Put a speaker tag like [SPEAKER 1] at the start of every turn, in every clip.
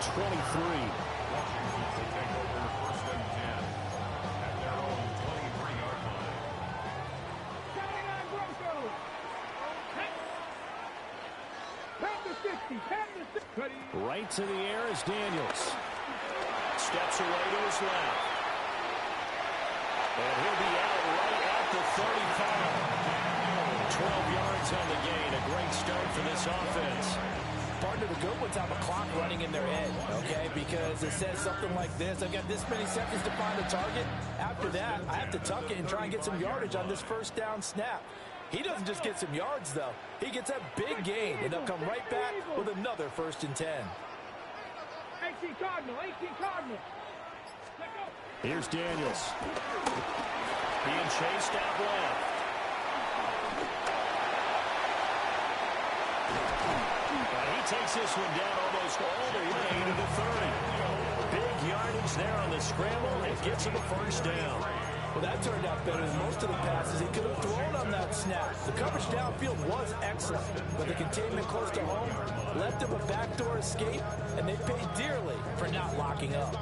[SPEAKER 1] 23. Right to the air is Daniels. Steps away to his left. And he'll be out right at the 35. 12 yards on the gain. A great start for this offense.
[SPEAKER 2] Partner, the good ones have a clock running in their head, okay? Because it says something like this. I've got this many seconds to find a target. After that, I have to tuck it and try and get some yardage on this first down snap. He doesn't just get some yards, though. He gets a big gain, and they'll come right back with another 1st and 10.
[SPEAKER 3] 18 Cardinal, 18 Cardinal.
[SPEAKER 1] Here's Daniels. Being chased out left. He takes this one down almost all the way to the 30. Big yardage there on the scramble and gets him a 1st down.
[SPEAKER 2] Well, that turned out better than most of the passes he could have thrown on that snap. The coverage downfield was excellent, but the containment close to home left him a backdoor escape, and they paid dearly for not locking up.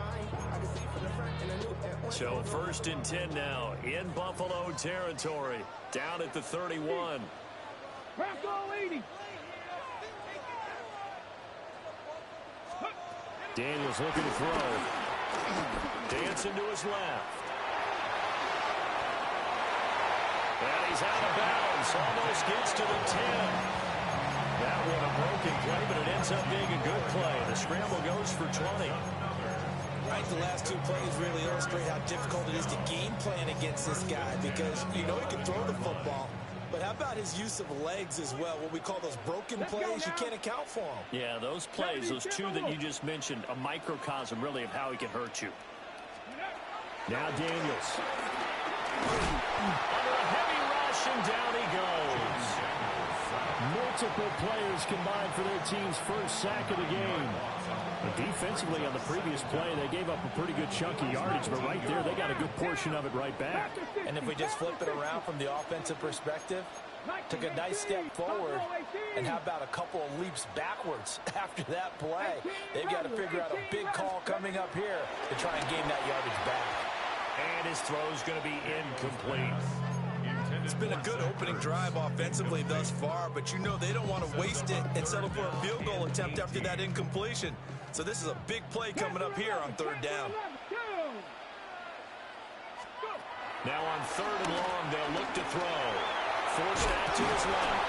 [SPEAKER 1] So 1st and 10 now in Buffalo territory, down at the 31. Daniels looking to throw. Dancing to his left. And he's out of bounds. Almost gets to the 10. That one a broken play, but it ends up being a good play. The scramble goes for 20.
[SPEAKER 2] Right, the last 2 plays really illustrate how difficult it is to game plan against this guy because you know he can throw the football. But how about his use of legs as well? What we call those broken plays, you can't account for them.
[SPEAKER 1] Yeah, those plays, those 2 that you just mentioned, a microcosm really of how he can hurt you. Now Daniels. Under a heavy rush, and down he goes. Multiple players combined for their team's 1st sack of the game. But defensively on the previous play, they gave up a pretty good chunk of yardage, but right there, they got a good portion of it right back.
[SPEAKER 2] And if we just flip it around from the offensive perspective, took a nice step forward, and how about a couple of leaps backwards after that play? They've got to figure out a big call coming up here to try and gain that yardage back.
[SPEAKER 1] And his throw's going to be incomplete.
[SPEAKER 4] It's been a good opening drive offensively thus far, but you know they don't want to waste it and settle for a field goal attempt after that incompletion. So this is a big play coming up here on 3rd down.
[SPEAKER 1] Now on 3rd and long, they'll look to throw. Forced out to his left.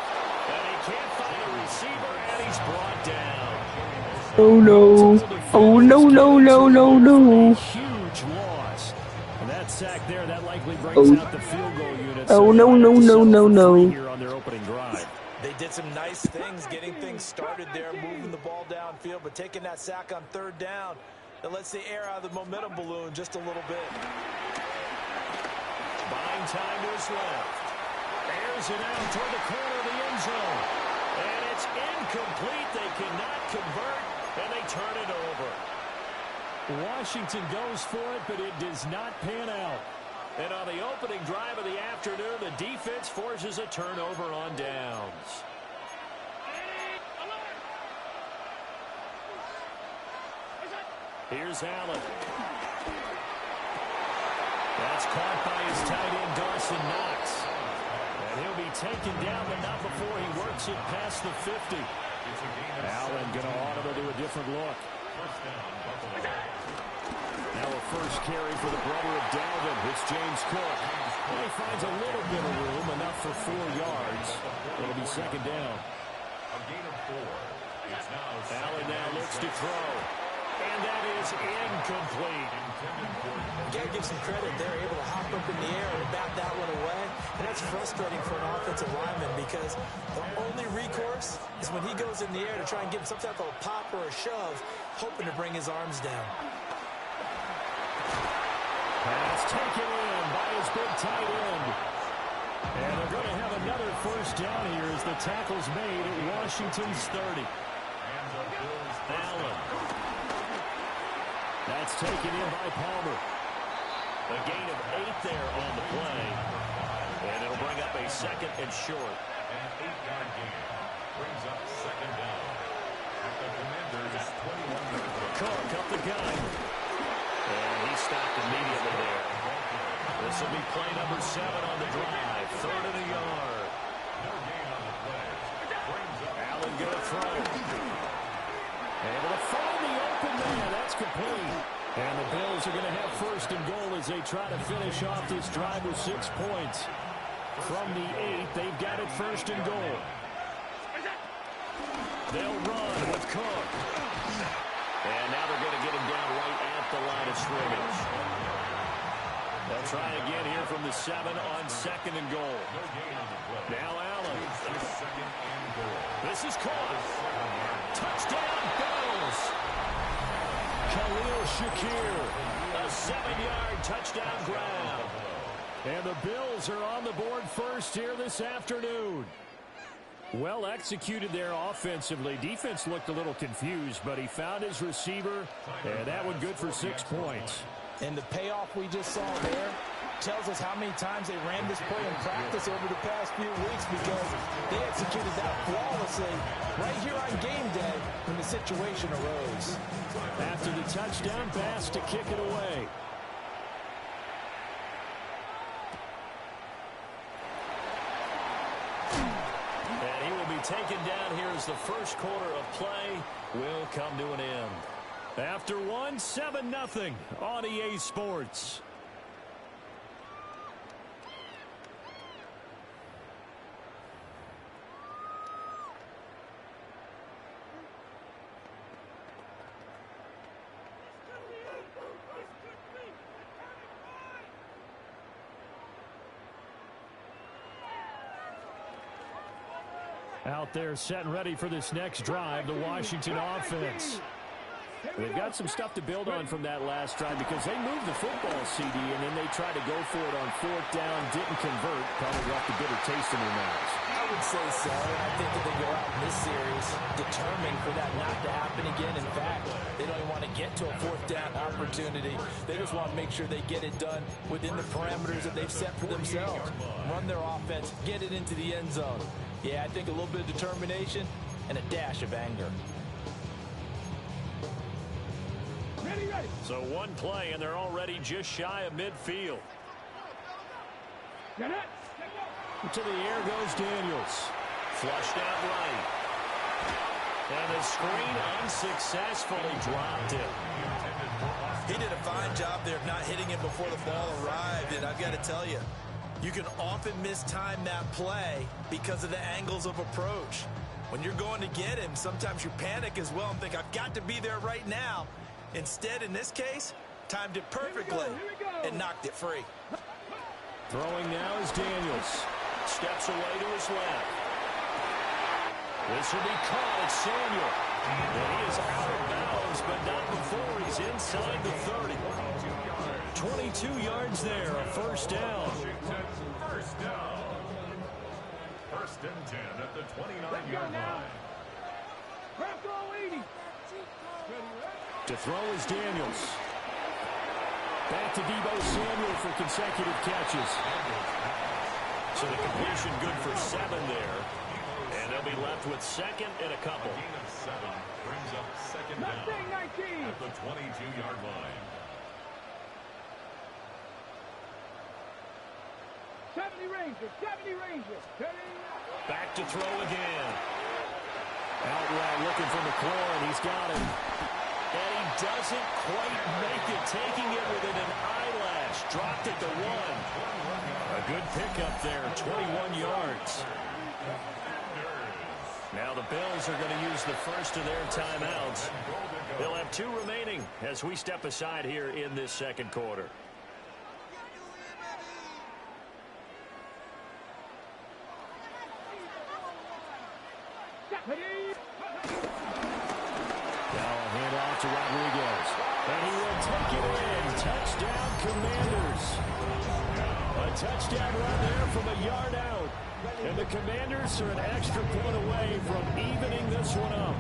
[SPEAKER 1] And he can't find a receiver, and he's brought down.
[SPEAKER 5] Oh, no. Oh, no, no, no, no, no.
[SPEAKER 1] Huge loss. And that sack there, that likely brings out the field goal unit.
[SPEAKER 5] Oh, no, no, no, no, no.
[SPEAKER 1] Here on their opening drive.
[SPEAKER 2] They did some nice things getting things started there, moving the ball downfield, but taking that sack on 3rd down, that lets the air out of the momentum balloon just a little bit.
[SPEAKER 1] Buying time to his left. Airs it out toward the corner of the end zone. And it's incomplete. They cannot convert, and they turn it over. Washington goes for it, but it does not pan out. And on the opening drive of the afternoon, the defense forces a turnover on downs. Here's Allen. That's caught by his tight end, Dawson Knox. And he'll be taken down, but not before he works it past the 50. Allen going to audible to a different look. Now a 1st carry for the brother of Dalvin. It's James Cook. And he finds a little bit of room, enough for 4 yards. It'll be 2nd down. Allen now looks to throw. And that is incomplete.
[SPEAKER 2] You got to give some credit. They're able to hop up in the air and bat that one away. And that's frustrating for an offensive lineman because the only recourse is when he goes in the air to try and give him some type of a pop or a shove, hoping to bring his arms down.
[SPEAKER 1] Pass taken in by his big tight end. And they're going to have another 1st down here as the tackle's made at Washington's 30. Allen. That's taken in by Palmer. A gain of 8 there on the play. And it'll bring up a 2nd and short.
[SPEAKER 6] An 8-yard gain brings up 2nd down. At the Commanders' 21-yard line.
[SPEAKER 1] Cook up the gun. And he stopped immediately there. This will be play number 7 on the drive. 3rd and a yard. Allen going to throw. Able to find the open man. That's complete. And the Bills are going to have 1st and goal as they try to finish off this drive with 6 points. From the 8, they've got it 1st and goal. They'll run with Cook. And now they're going to get him down right at the line of scrimmage. They'll try again here from the 7 on 2nd and goal. Now Allen. This is caught. Touchdown, Bills. Khalil Shakir. A 7-yard touchdown grab. And the Bills are on the board first here this afternoon. Well executed there offensively. Defense looked a little confused, but he found his receiver, and that one good for 6 points.
[SPEAKER 2] And the payoff we just saw there tells us how many times they ran this play in practice over the past few weeks, because they executed that flawlessly right here on game day when the situation arose.
[SPEAKER 1] After the touchdown pass to kick it away. And he will be taken down here as the first quarter of play will come to an end. After one, 7-0 on EA Sports. Out there set and ready for this next drive, the Washington offense. They've got some stuff to build on from that last drive because they moved the football, CD, and then they tried to go for it on 4th down, didn't convert, probably left a bitter taste in their mouths.
[SPEAKER 2] I would say so, and I think that they go out in this series determined for that not to happen again. In fact, they don't even want to get to a 4th down opportunity. They just want to make sure they get it done within the parameters that they've set for themselves. Run their offense, get it into the end zone. Yeah, I think a little bit of determination and a dash of anger.
[SPEAKER 1] So one play, and they're already just shy of midfield. To the air goes Daniels. Flushed out right. And the screen unsuccessfully dropped it.
[SPEAKER 4] He did a fine job there of not hitting it before the ball arrived, and I've got to tell you, you can often mistime that play because of the angles of approach. When you're going to get him, sometimes you panic as well and think, I've got to be there right now. Instead, in this case, timed it perfectly and knocked it free.
[SPEAKER 1] Throwing now is Daniels. Steps away to his left. This will be caught at Samuel. And he is out of bounds, but not before he's inside the 30. 22 yards there, a 1st down.
[SPEAKER 6] First down. 1st and 10 at the 29-yard line.
[SPEAKER 1] To throw is Daniels. Back to Deebo Samuel for consecutive catches. So the completion good for 7 there. And they'll be left with 2nd and a couple.
[SPEAKER 6] Gain of 7 brings up 2nd down at the 22-yard line.
[SPEAKER 3] 70 Rangers.
[SPEAKER 1] Back to throw again. Out wide looking for McLaurin. He's got him. And he doesn't quite make it, taking it within an eyelash. Dropped it to 1. A good pickup there, 21 yards. Now the Bills are going to use the first of their timeouts. They'll have 2 remaining as we step aside here in this 2nd quarter. To Rodriguez. And he will take it in. Touchdown, Commanders. A touchdown run there from a yard out. And the Commanders are an extra point away from evening this one up.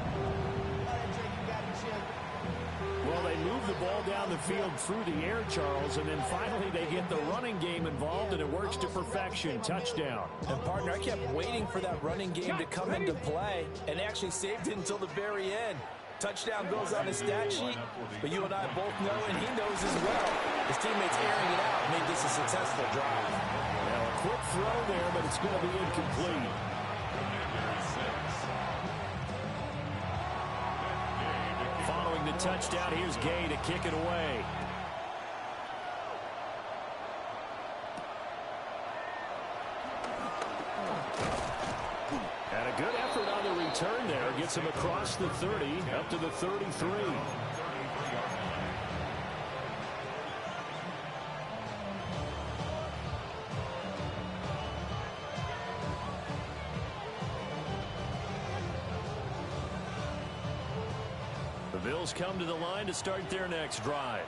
[SPEAKER 1] Well, they move the ball down the field through the air, Charles, and then finally they get the running game involved, and it works to perfection. Touchdown.
[SPEAKER 2] And, partner, I kept waiting for that running game to come into play, and actually saved it until the very end. Touchdown goes on his stat sheet, but you and I both know, and he knows as well, his teammates airing it out made this a successful drive.
[SPEAKER 1] Now a quick throw there, but it's going to be incomplete. Following the touchdown, here's Gay to kick it away. And a good effort on the return there. Gets him across the 30, up to the 33. The Bills come to the line to start their next drive.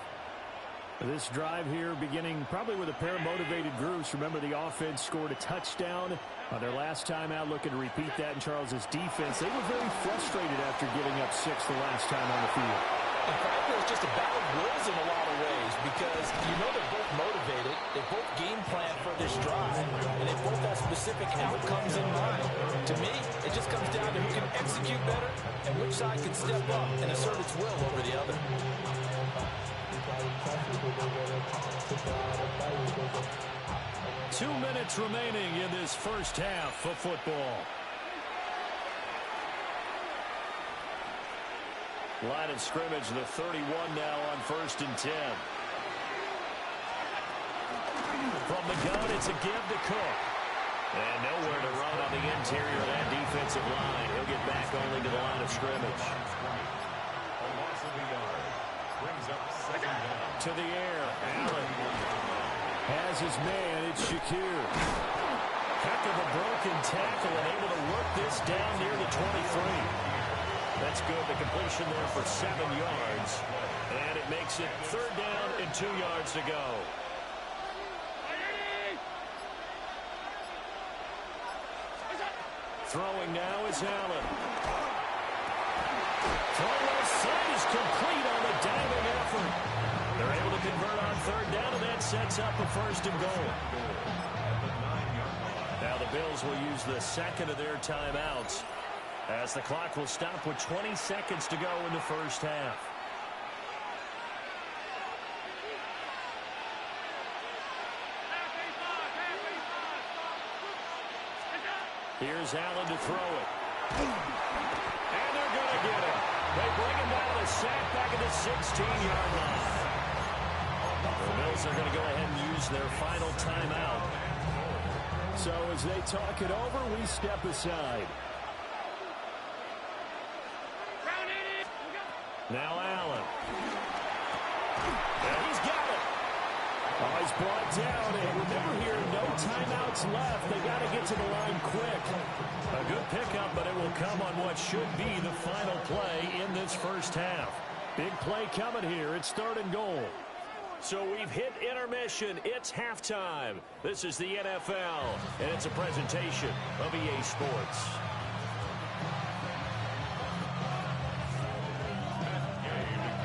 [SPEAKER 1] This drive here beginning probably with a pair of motivated groups. Remember, the offense scored a touchdown on their last time out, looking to repeat that in Charles's defense. They were very frustrated after giving up 6 the last time on the field.
[SPEAKER 2] And frankly, it's just a battle of wills in a lot of ways because you know they're both motivated, they both game plan for this drive, and they both have specific outcomes in mind. To me, it just comes down to who can execute better and which side can step up and assert its will over the other.
[SPEAKER 1] 2 minutes remaining in this first half of football. Line of scrimmage, the 31 now on 1st and 10. From the gun, it's a give to Cook. And nowhere to run on the interior of that defensive line. He'll get back only to the line of scrimmage.
[SPEAKER 6] A loss of the yard. Brings up 2nd down.
[SPEAKER 1] To the air, Allen has his man. It's Shakir. Heck of a broken tackle and able to work this down near the 23. That's good. The completion there for 7 yards. And it makes it 3rd down and 2 yards to go. Throwing now is Allen. Throw left side is complete on the diving effort. They're able to convert on 3rd down, and that sets up a 1st and goal. Now the Bills will use the 2nd of their timeouts, as the clock will stop with 20 seconds to go in the first half. Here's Allen to throw it. And they're going to get him. They bring him down with a sack back at the 16-yard line. The Bills are going to go ahead and use their final timeout. So as they talk it over, we step aside. Now Allen. And he's got it. Oh, he's brought down. And remember here, no timeouts left. They got to get to the line quick. A good pickup, but it will come on what should be the final play in this first half. Big play coming here. It's 3rd and goal. So we've hit intermission. It's halftime. This is the NFL, and it's a presentation of EA Sports.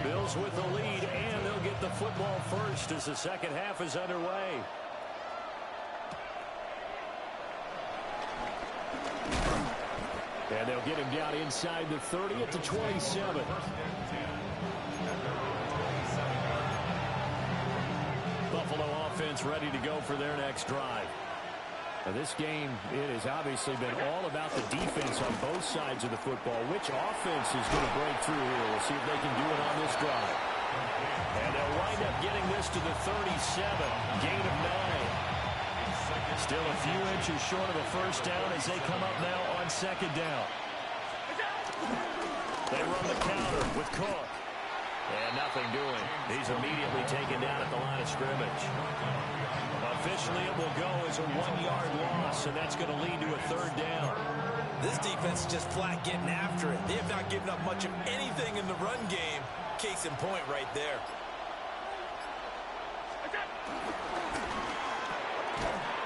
[SPEAKER 1] Bills with the lead, and they'll get the football first as the second half is underway. And they'll get him down inside the 30 at the 27. Buffalo offense ready to go for their next drive. Now this game, it has obviously been all about the defense on both sides of the football. Which offense is going to break through here? We'll see if they can do it on this drive. And they'll wind up getting this to the 37. Gain of 9. Still a few inches short of a first down as they come up now on 2nd down. They run the counter with Cook. And nothing doing. He's immediately taken down at the line of scrimmage. Officially, it will go as a 1-yard loss, and that's going to lead to a 3rd down.
[SPEAKER 4] This defense is just flat getting after it. They have not given up much of anything in the run game. Case in point right there.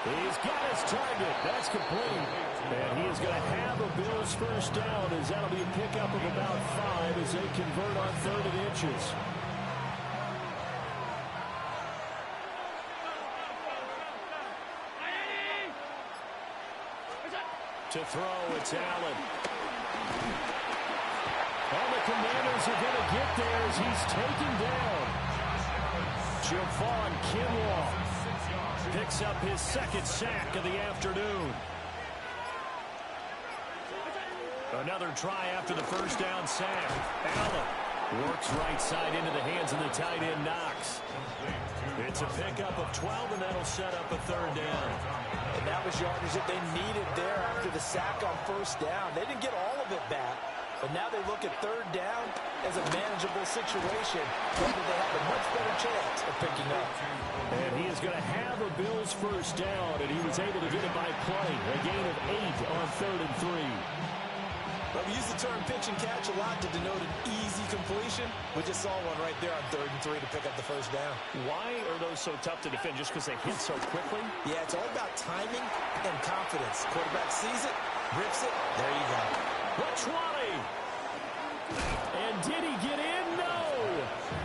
[SPEAKER 1] He's got his target. That's complete. And he is going to have a Bills first down, as that'll be a pickup of about 5 as they convert on 3rd and inches. To throw, it's Allen. On the Commanders are going to get there as he's taken down. Javon Kinlaw picks up his second sack of the afternoon. Another try after the first down sack. Allen works right side into the hands of the tight end Knox. It's a pickup of 12, and that'll set up a third down.
[SPEAKER 2] And that was yardage that they needed there after the sack on first down. They didn't get all of it back, but now they look at third down as a manageable situation, whether they have a much better chance of picking up.
[SPEAKER 1] And he is going to have a Bills first down, and he was able to get it by play. A gain of 8 on 3rd and 3.
[SPEAKER 2] Well, we use the term pitch and catch a lot to denote an easy completion. We just saw one right there on 3rd and 3 to pick up the first down.
[SPEAKER 1] Why are those so tough to defend? Just because they hit so quickly?
[SPEAKER 2] Yeah, it's all about timing and confidence. Quarterback sees it, rips it, there you go.
[SPEAKER 1] Watch Wally. And did he get in? No.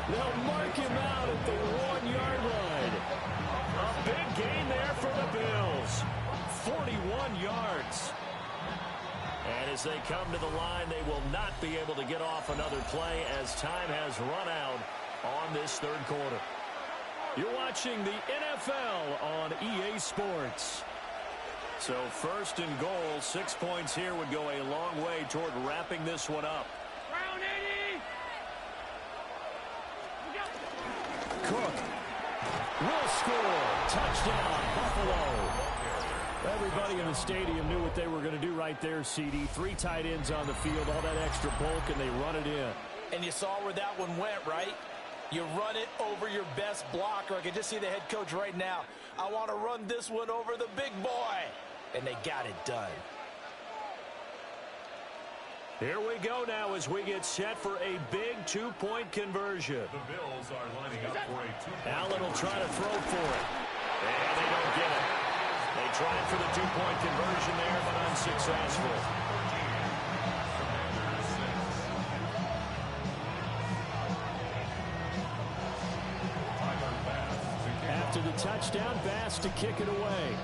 [SPEAKER 1] They'll mark him out at the 1-yard line. A big gain there for the Bills. 41 yards. And as they come to the line, they will not be able to get off another play as time has run out on this third quarter. You're watching the NFL on EA Sports. So 1st and goal, 6 points here would go a long way toward wrapping this one up.
[SPEAKER 3] Round 80.
[SPEAKER 1] Cook will score. Touchdown, Buffalo. Everybody in the stadium knew what they were going to do right there, CD. 3 tight ends on the field, all that extra bulk, and they run it in.
[SPEAKER 2] And you saw where that one went, right? You run it over your best blocker. I can just see the head coach right now. I want to run this one over the big boy. And they got it done.
[SPEAKER 1] Here we go now as we get set for a big 2-point conversion.
[SPEAKER 6] The Bills are lining up for a 2-point.
[SPEAKER 1] Allen will try to throw for it. And they don't get it. They tried for the 2-point conversion there, but unsuccessful. After the touchdown, Bass to kick it away.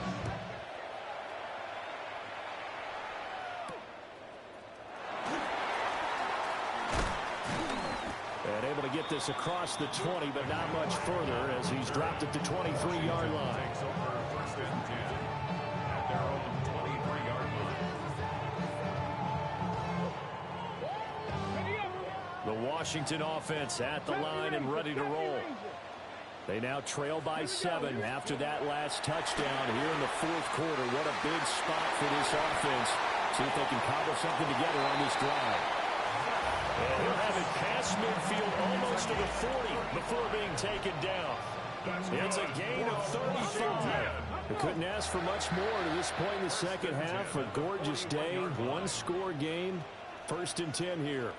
[SPEAKER 1] And able to get this across the 20, but not much further as he's dropped it to 23-yard line. The Washington offense at the line and ready to roll. They now trail by 7 after that last touchdown here in the 4th quarter. What a big spot for this offense. See if they can cobble something together on this drive. And he'll have it past midfield almost to the 40 before being taken down. It's a gain of 35. They couldn't ask for much more to this point in the second half. A gorgeous day, 1-score game. 1st and 10 here.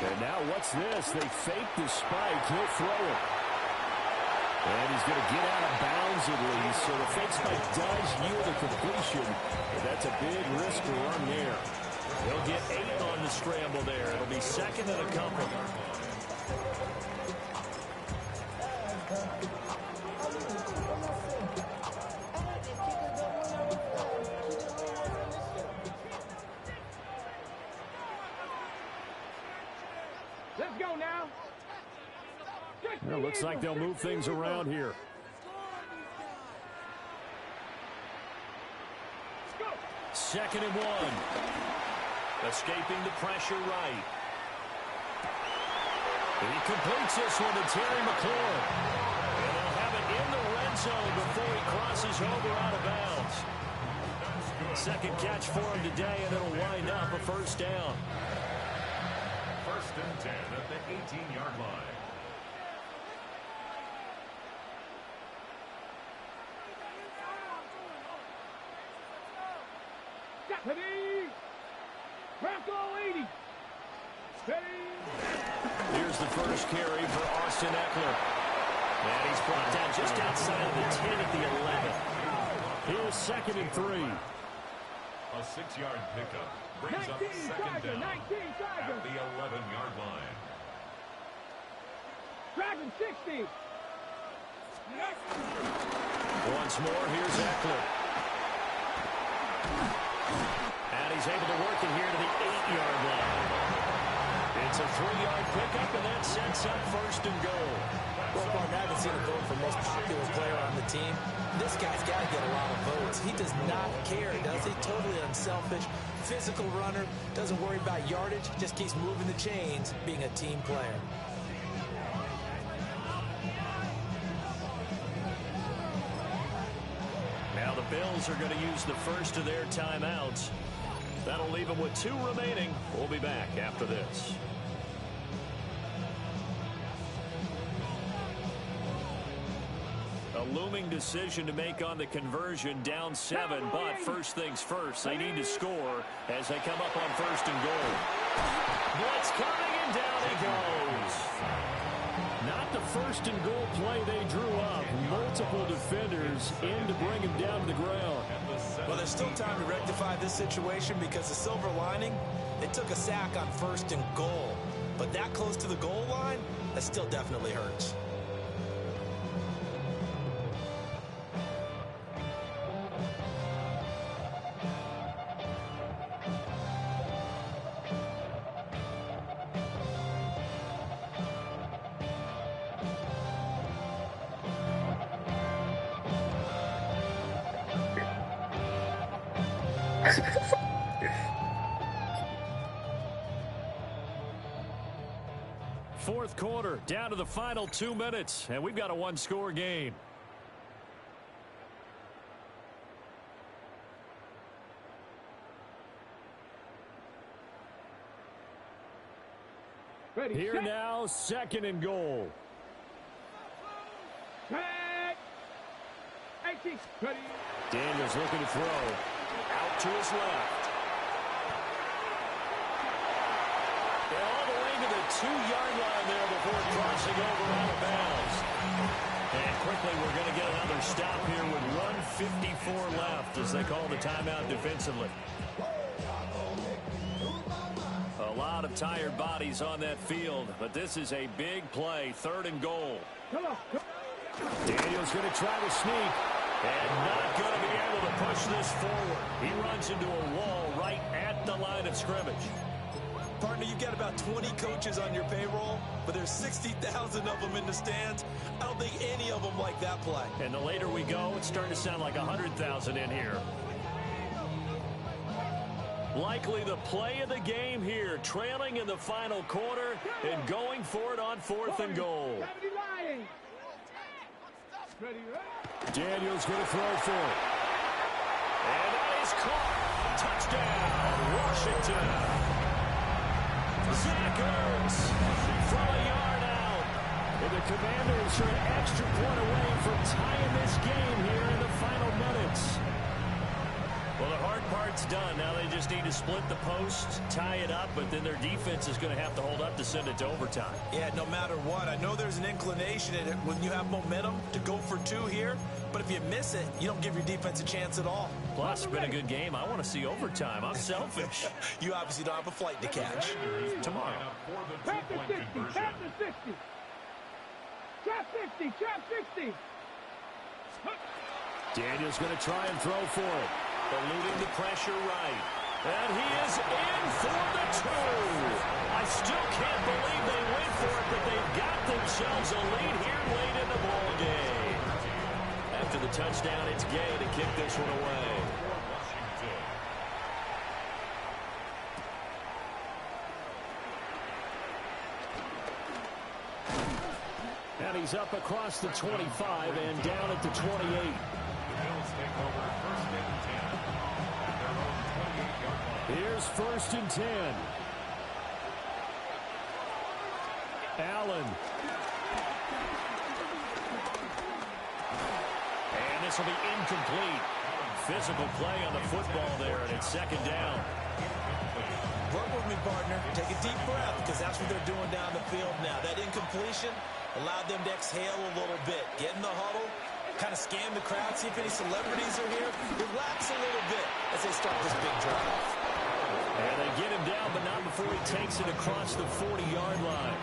[SPEAKER 1] And now what's this? They fake the spike. He'll throw it. And he's going to get out of bounds at least. So the fake spike does yield a completion. But that's a big risk to run there. He'll get 8 on the scramble there. It'll be 2nd and a couple.
[SPEAKER 3] Let's go now.
[SPEAKER 1] Well, looks like they'll move things around here. Second and 1. Escaping the pressure right. He completes this one to Terry McLaurin. And they'll have it in the red zone before he crosses over out of bounds. Second catch for him today, and it'll wind up a first down.
[SPEAKER 6] 1st and 10 at the 18-yard line.
[SPEAKER 3] Steady. Bronco 80. Steady.
[SPEAKER 1] Here's the first carry for Austin Eckler. And he's brought down just outside of the 10 at the 11. Here's 2nd and 3.
[SPEAKER 6] A 6-yard pickup brings up 2nd down at the 11-yard line.
[SPEAKER 3] Dragon 60.
[SPEAKER 1] Once more, here's Eckler. And he's able to work it here to the 8-yard line. It's a 3-yard pickup, and that sets up first and goal.
[SPEAKER 2] Well, Martin, I haven't seen a vote for most popular player on the team. This guy's got to get a lot of votes. He does not care, does he? Totally unselfish, physical runner, doesn't worry about yardage, just keeps moving the chains, being a team player.
[SPEAKER 1] Now the Bills are going to use the first of their timeouts. That'll leave them with 2 remaining. We'll be back after this. A looming decision to make on the conversion, down 7, but first things first, they need to score as they come up on first and goal. Blitz coming, and down he goes. Not the first and goal play they drew up. Multiple defenders in to bring him down to the ground.
[SPEAKER 2] Well, there's still time to rectify this situation because the silver lining, they took a sack on first and goal. But that close to the goal line, that still definitely hurts.
[SPEAKER 1] Fourth quarter, down to the final 2 minutes, and we've got a 1-score game.
[SPEAKER 3] Ready,
[SPEAKER 1] Here
[SPEAKER 3] set.
[SPEAKER 1] now, second and goal.
[SPEAKER 3] Set. 18. Ready.
[SPEAKER 1] Daniels looking to throw. Out to his left. They're all the way to the 2-yard line there before crossing over out of bounds. And quickly we're going to get another stop here with 1:54 left as they call the timeout defensively. A lot of tired bodies on that field, but this is a big play, third and goal.
[SPEAKER 3] Come on.
[SPEAKER 1] Daniels going to try to sneak. And not going to be able to push this forward. He runs into a wall right at the line of scrimmage.
[SPEAKER 2] Partner, you've got about 20 coaches on your payroll, but there's 60,000 of them in the stands. I don't think any of them like that play.
[SPEAKER 1] And the later we go, it's starting to sound like 100,000 in here. Likely the play of the game here, trailing in the final quarter and going for it on fourth and goal.
[SPEAKER 3] Ready, ready.
[SPEAKER 1] Daniels going to throw for it. And that is caught. Touchdown, Washington. Zach Ertz from a yard out. And the Commanders are an extra point away from tying this game here in the final minutes. Well, the hard part's done. Now they just need to split the post, tie it up, but then their defense is going to have to hold up to send it to overtime.
[SPEAKER 2] Yeah, no matter what. I know there's an inclination in it when you have momentum to go for 2 here, but if you miss it, you don't give your defense a chance at all.
[SPEAKER 1] Plus, it's been a good game. I want to see overtime. I'm selfish.
[SPEAKER 2] You obviously don't have a flight to catch.
[SPEAKER 1] Tomorrow.
[SPEAKER 3] Trap to 60. Trap to 60. Trap 60. Trap 60.
[SPEAKER 1] Daniels going to try and throw for it. Eluding the pressure right. And he is in for the 2. I still can't believe they went for it, but they've got themselves a lead here late in the ball game. After the touchdown, it's Gay to kick this one away. And he's up across the 25 and down at the 28.
[SPEAKER 6] Bills take over first and 10. Their own 28-yard line.
[SPEAKER 1] Here's first and 10. Allen. And this will be incomplete. Physical play on the football there, and it's second down.
[SPEAKER 2] Work with me, partner. Take a deep breath, because that's what they're doing down the field now. That incompletion allowed them to exhale a little bit. Get in the huddle, kind of scan the crowd, see if any celebrities are here. Relax a little bit as they start this big drive.
[SPEAKER 1] And they get him down, but not before he takes it across the 40-yard line.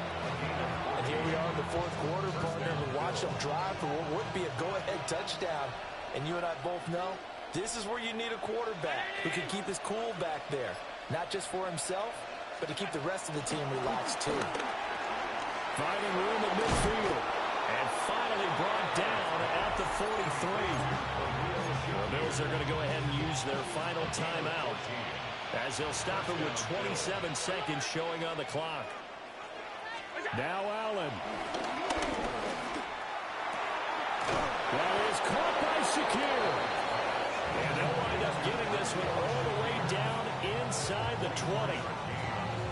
[SPEAKER 2] And here we are in the fourth quarter, partner, to watch them drive for what would be a go-ahead touchdown. And you and I both know This is where you need a quarterback who can keep his cool back there. Not just for himself, but to keep the rest of the team relaxed too.
[SPEAKER 1] Finding room at midfield. And finally brought down at the 43. The Bills are going to go ahead and use their final timeout, as they'll stop it with 27 seconds showing on the clock. Now Allen. That is caught by Shakir. And they'll wind up getting this one all the way down inside the 20.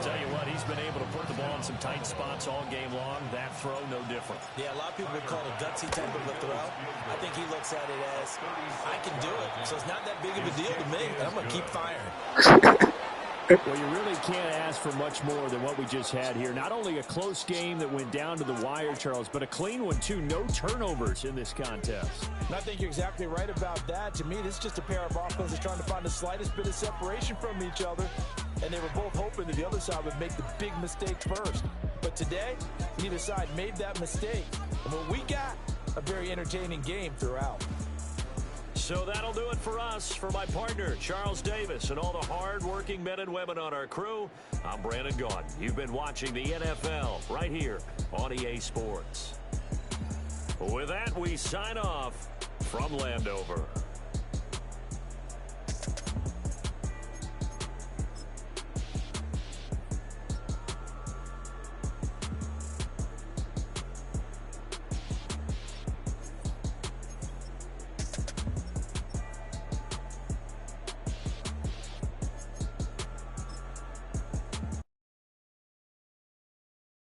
[SPEAKER 1] Tell you what, he's been able to put the ball in some tight spots all game long. That throw, no different.
[SPEAKER 2] Yeah, a lot of people would call it a gutsy type of a throw. I think he looks at it as, I can do it, so it's not that big of a deal to me, and I'm going to keep firing.
[SPEAKER 1] Well, you really can't ask for much more than what we just had here. Not only a close game that went down to the wire, Charles, but a clean one, too. No turnovers in this contest.
[SPEAKER 2] And I think you're exactly right about that. To me, this is just a pair of offenses trying to find the slightest bit of separation from each other. And they were both hoping that the other side would make the big mistake first. But today, neither side made that mistake. And what we got, a very entertaining game throughout.
[SPEAKER 1] So that'll do it for us. For my partner, Charles Davis, and all the hard-working men and women on our crew, I'm Brandon Gaudin. You've been watching the NFL right here on EA Sports. With that, we sign off from Landover.